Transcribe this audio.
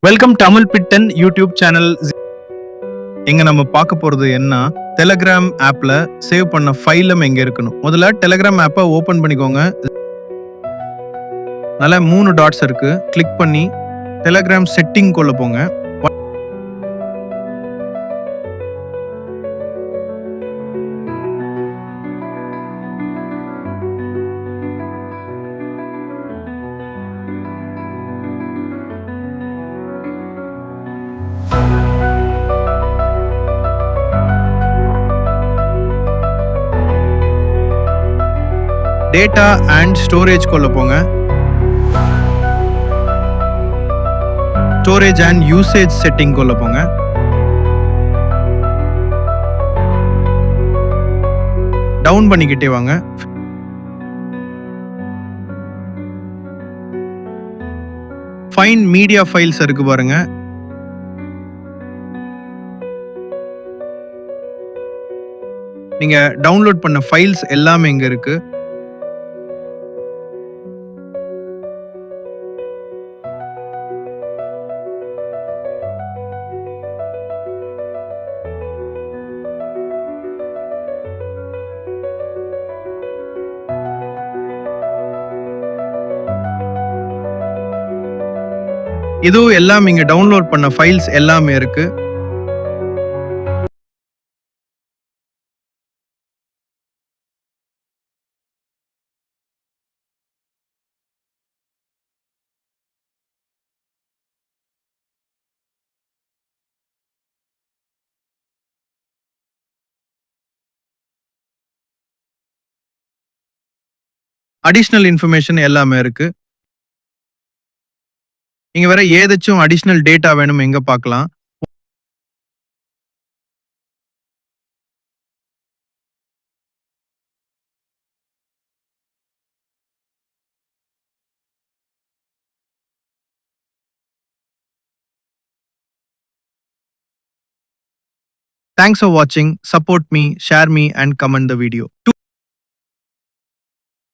Welcome Tamil பிட்டன் YouTube channel. இங்க நம்ம பார்க்க போறது என்ன, டெலகிராம் ஆப்ல சேவ் பண்ண ஃபைலும் எங்க இருக்கணும். முதல்ல டெலகிராம் ஆப்பை ஓபன் பண்ணிக்கோங்க. நல்ல 3 டாட்ஸ் இருக்கு, கிளிக் பண்ணி டெலகிராம் செட்டிங் குள்ள போங்க. டேட்டா அண்ட் ஸ்டோரேஜ் குள்ள போங்க. ஸ்டோரேஜ் அண்ட் யூசேஜ் செட்டிங் குள்ள போங்க. டவுன் பண்ணிக்கிட்டே வாங்க. ஃபைண்ட் மீடியா ஃபைல்ஸ் இருக்கு பாருங்க. நீங்க டவுன்லோட் பண்ண ஃபைல்ஸ் எல்லாமே இங்க இருக்கு. இதுவும் எல்லாம் இங்க டவுன்லோட் பண்ண ஃபைல்ஸ் எல்லாமே இருக்கு. அடிஷனல் இன்ஃபர்மேஷன் எல்லாமே இருக்கு. இங்க வேற ஏதாச்சும் அடிஷனல் டேட்டா வேணும் எங்க பார்க்கலாம். Thanks for watching. Support me, share me and comment the video.